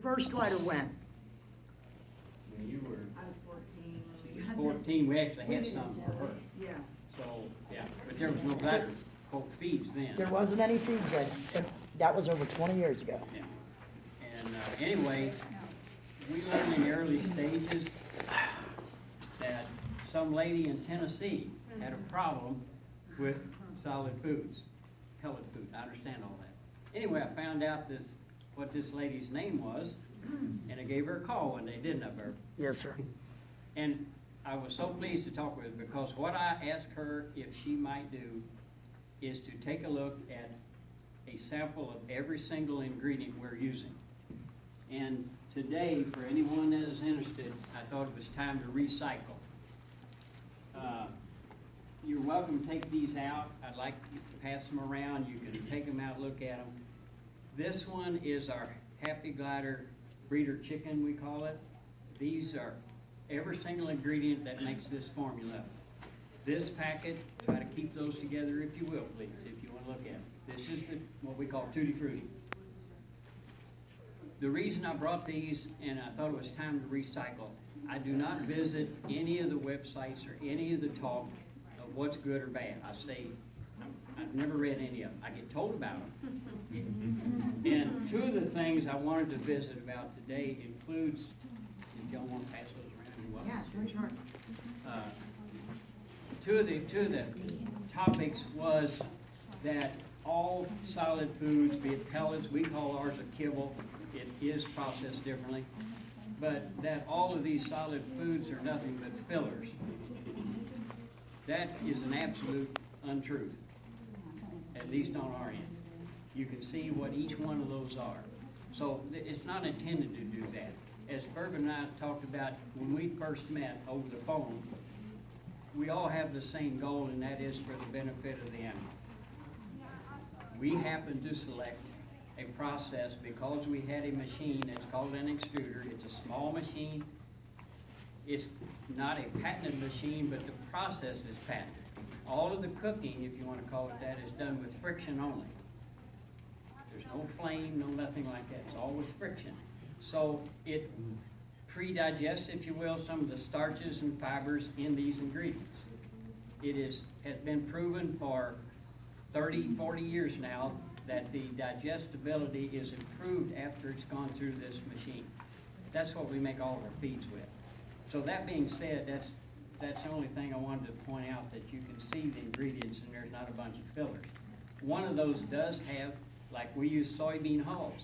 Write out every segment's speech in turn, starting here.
first glider went? When you were I was 14 when we got 14, we actually had some for her. Yeah. So, yeah, but there was no glider, quote, feeds then. There wasn't any feeds then, and that was over 20 years ago. Yeah. And anyway, we learned in the early stages that some lady in Tennessee had a problem with solid foods, pellet food. I understand all that. Anyway, I found out what this lady's name was, and I gave her a call one day, didn't I, Bert? Yes, sir. And I was so pleased to talk with her because what I asked her if she might do is to take a look at a sample of every single ingredient we're using. And today, for anyone that is interested, I thought it was time to recycle. You're welcome to take these out. I'd like you to pass them around. You can take them out, look at them. This one is our Happy Glider breeder chicken, we call it. These are every single ingredient that makes this formula. This packet, try to keep those together if you will, please, if you want to look at them. This is what we call Tutti Frutti. The reason I brought these, and I thought it was time to recycle, I do not visit any of the websites or any of the talk of what's good or bad. I've never read any of them. I get told about them. And two of the things I wanted to visit about today includes, if y'all want to pass those around, you're welcome. Yeah, sure. Two of the topics was that all solid foods, be it pellets, we call ours a kibble, it is processed differently, but that all of these solid foods are nothing but fillers. That is an absolute untruth, at least on our end. You can see what each one of those are. So it's not intended to do that. As Bourbon and I talked about when we first met over the phone, we all have the same goal, and that is for the benefit of the animal. We happen to select a process because we had a machine that's called an extruder. It's a small machine. It's not a patented machine, but the process is patented. All of the cooking, if you want to call it that, is done with friction only. There's no flame, no nothing like that. It's all with friction. So it pre-digests, if you will, some of the starches and fibers in these ingredients. It has been proven for 30, 40 years now that the digestibility is improved after it's gone through this machine. That's what we make all of our feeds with. So that being said, that's the only thing I wanted to point out, that you can see the ingredients and there's not a bunch of fillers. One of those does have, like we use soybean hulls.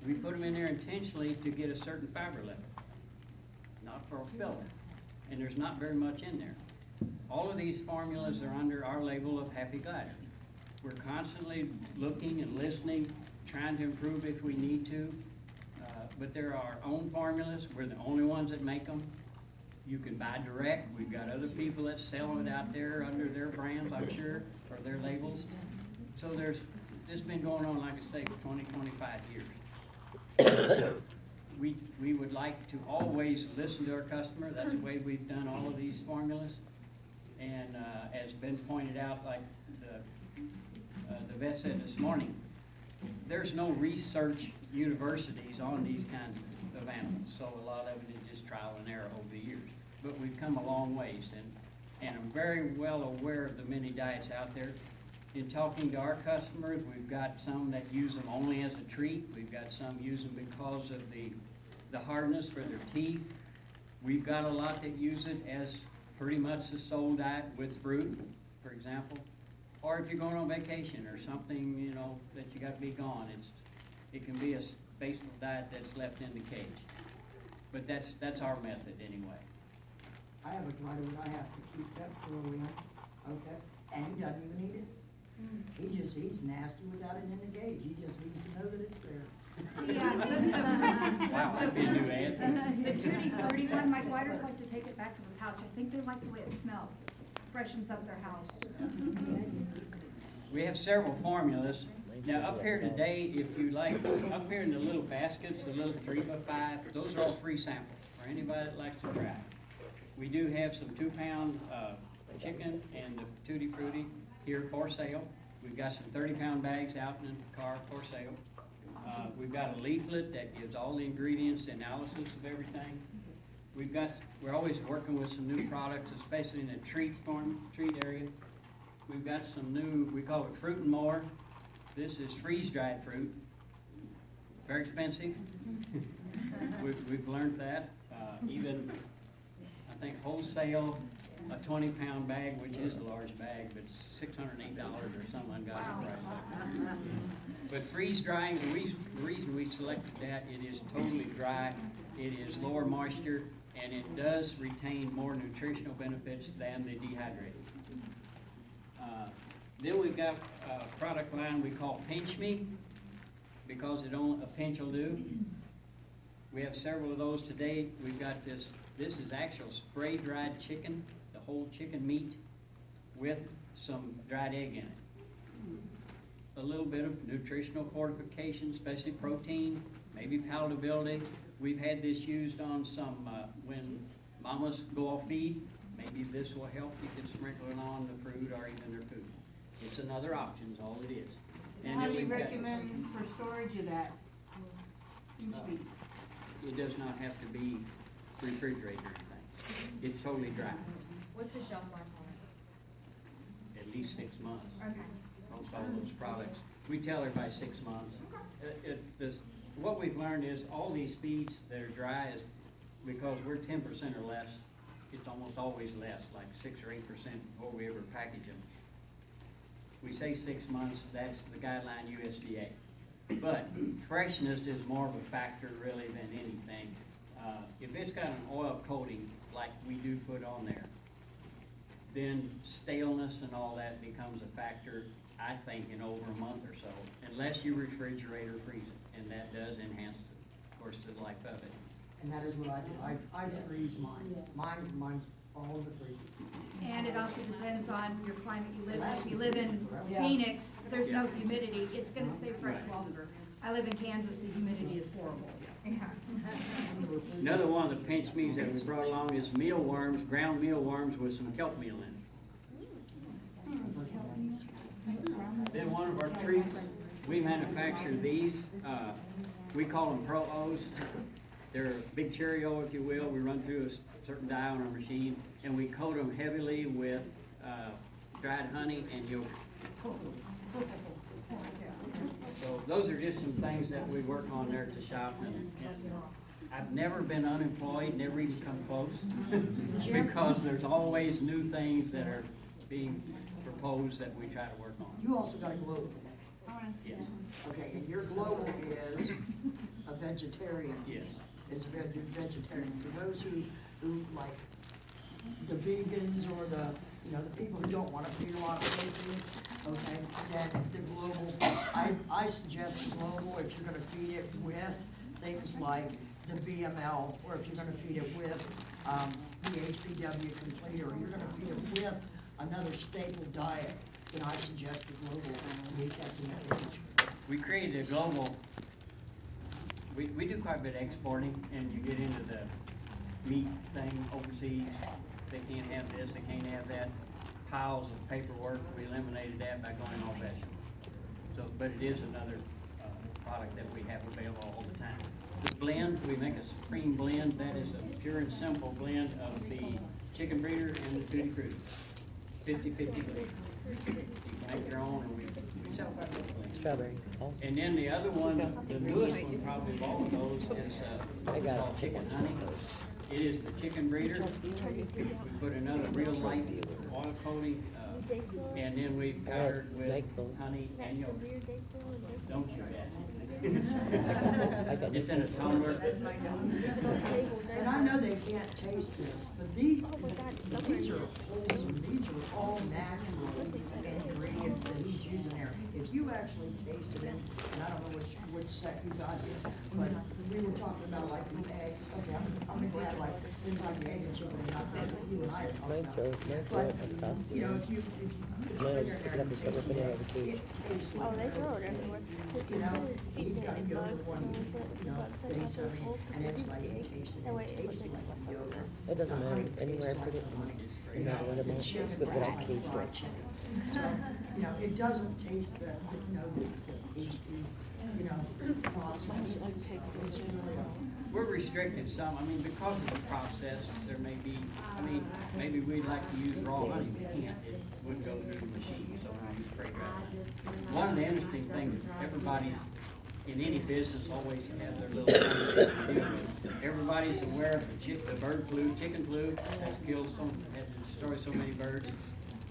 We put them in there intentionally to get a certain fiber level, not for a filler. And there's not very much in there. All of these formulas are under our label of Happy Glider. We're constantly looking and listening, trying to improve if we need to. But they're our own formulas. We're the only ones that make them. You can buy direct. We've got other people that sell it out there under their brands, I'm sure, or their labels. So this has been going on, like I say, for 20, 25 years. We would like to always listen to our customer. That's the way we've done all of these formulas. And as been pointed out, like the vet said this morning, there's no research universities on these kinds of animals. So a lot of it is just trial and error over the years. But we've come a long ways, and I'm very well aware of the many diets out there. In talking to our customers, we've got some that use them only as a treat. We've got some use them because of the hardness for their teeth. We've got a lot that use it as pretty much the sole diet with fruit, for example. Or if you're going on vacation or something, you know, that you got to be gone, it can be a basal diet that's left in the cage. But that's our method anyway. I have a glider that I have to keep that for a week, okay? And he doesn't even eat it. He's nasty without it in the cage. He just needs to know that it's there. Yeah. Wow, that'd be a new answer. The Tutti Frutti one, my gliders like to take it back to the pouch. I think they like the way it smells. It freshens up their house. We have several formulas. Now up here today, if you like, up here in the little baskets, the little 3x5, those are all free samples for anybody that likes to try. We do have some 2-pound chicken and the Tutti Frutti here for sale. We've got some 30-pound bags out in the car for sale. We've got a leaflet that gives all the ingredients, analysis of everything. We're always working with some new products, especially in the treat area. We've got some new, we call it Fruit and More. This is freeze-dried fruit. Very expensive. We've learned that. Even, I think wholesale, a 20-pound bag, which is a large bag, but $608 or some ungodly price. But freeze-drying, the reason we selected that, it is totally dry, it is lower moisture, and it does retain more nutritional benefits than the dehydrated. Then we've got a product line we call Pinch Me, because a pinch will do. We have several of those today. We've got this is actual spray-dried chicken, the whole chicken meat, with some dried egg in it. A little bit of nutritional fortification, especially protein, maybe palatability. We've had this used on some, when mamas go off feed, maybe this will help. You can sprinkle it on the fruit or even their food. It's another option, is all it is. And How then do you we've got- recommend for storage of that? Usually, It does not have to be refrigerated or anything. It's totally dry, What's the shelf life on at least 6 months. it? Okay. Most all those products. We tell everybody 6 months. What we've learned is all these feeds that are dry is because we're 10% or less, it's almost always less, like 6 or 8% before we ever package them. We say 6 months, that's the guideline USDA. But freshness is more of a factor really than anything. If it's got an oil coating like we do put on there, then staleness and all that becomes a factor, I think, in over a month or so, unless you refrigerate or freeze it, and that does enhance, of course, the life of it. And that is what I do. I freeze mine. Mine's all in the freezer. And it also depends on your climate you live in. If you live in Phoenix, there's no humidity, it's gonna stay fresh longer. I live in Kansas, the humidity is horrible. Another one of the pinch me's that we brought along is mealworms, ground mealworms with some kelp meal in it. Then one of our treats, we manufacture these, we call them Pro O's. They're a big Cheerio, if you will. We run through a certain dye on our machine, and we coat them heavily with dried honey and yogurt. So those are just some things that we work on there at the shop, and I've never been unemployed, never even come close, because there's always new things that are being proposed that we try to work on. You also got a global. Yes, Okay, and your global is a vegetarian. yes. It's vegetarian. For those who like the vegans or the people who don't want to feed a lot of protein, okay, then the global, I suggest the global if you're gonna feed it with things like the BML, or if you're gonna feed it with, the HPW complete, or you're gonna feed it with another staple diet, then I suggest the global to meet that demand. We created a global, we do quite a bit of exporting, and you get into the meat thing overseas. They can't have this, they can't have that. Piles of paperwork, we eliminated that by going all vegetable. So, but it is another product that we have available all the time. The blend, we make a supreme blend. That is a pure and simple blend of the chicken breeder and the tutti frutti. 50-50 blend. You can make your own, or we sell quite a bit of blend. Strawberry. Oh, And then the other one, the newest one probably of all of those is called chicken honey. It is the chicken breeder. We put another real light oil coating, and then we powdered with honey and yogurt. Don't you bet. It's in a tumbler. And I know they can't taste this, but these are wholesome, these are all natural ingredients that he's using there. If you actually tasted it, and I don't know which set you got here, but we were talking about like the egg, okay, I'm glad like things like the egg and chicken are not that you and I are talking about. But, you know, if you no, pick it up and start ripping it out of the cage. Oh, they throw it everywhere. You know, he's gotta go to one, thing, something, and it's like it tasted, That way it tasted looks less like like yogurt. this. It doesn't matter, anywhere I put it, no matter what amount, Chicken but without breast, cage, fried right? chicken. So, you know, it doesn't taste the, you know, the you know, costs. We're restricted some, I mean, because of the process, there may be, I mean, maybe we'd like to use raw honey, we can't, it wouldn't go through the machine, so we use spray dry. One of the interesting things, everybody in any business always has their little things they can do with. Everybody's aware of the bird flu, chicken flu, has killed has destroyed so many birds.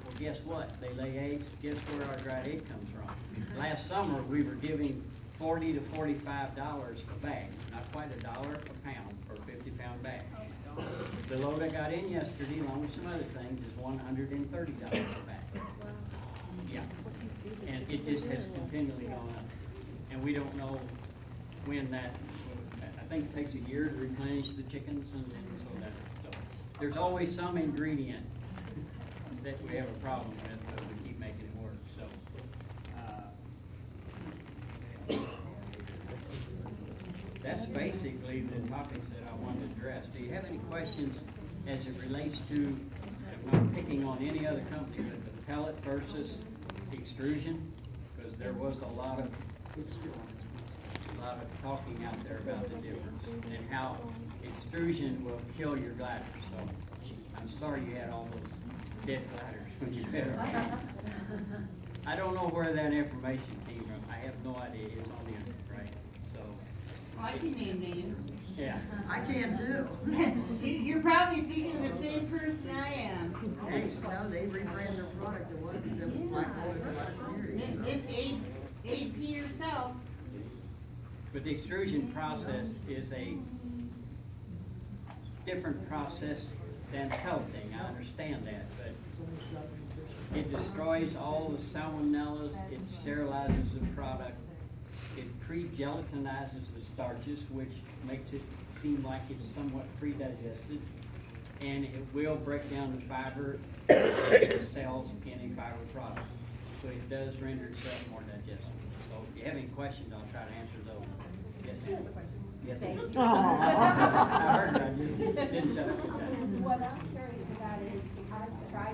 Well, guess what? They lay eggs, guess where our dried egg comes from? Last summer, we were giving $40 to $45 a bag, not quite $1 a pound for a 50-pound bag. The load I got in yesterday, along with some other things, is $130 a bag. Yeah, and it just has continually gone up, and we don't know when that, I think it takes a year to replenish the chickens, and so there's always some ingredient that we have a problem with, but we keep making it work, so. That's basically the topics that I wanted to address. Do you have any questions as it relates to, I'm not picking on any other company, but the pellet versus extrusion? Because there was a lot of talking out there about the difference and how extrusion will kill your gliders. So I'm sorry you had all those dead gliders when you had them. I don't know where that information came from. I have no idea. It's on the internet, right? So. I can name names. Yeah. I can too. You're probably thinking of the same person I am. Hey, no, they rebrand their product, the one, the black hole is the last series, so. Miss AP herself. But the extrusion process is a different process than pelleting. I understand that, but it destroys all the salmonellas, it sterilizes the product, it pre-gelatinizes the starches, which makes it seem like it's somewhat pre-digested, and it will break down the fiber cells in a fiber product. So it does render itself more digestible. So if you have any questions, I'll try to answer those. Yes, ma'am. Yes, ma'am. I heard it, I just didn't shut up. What I'm curious about is, I've tried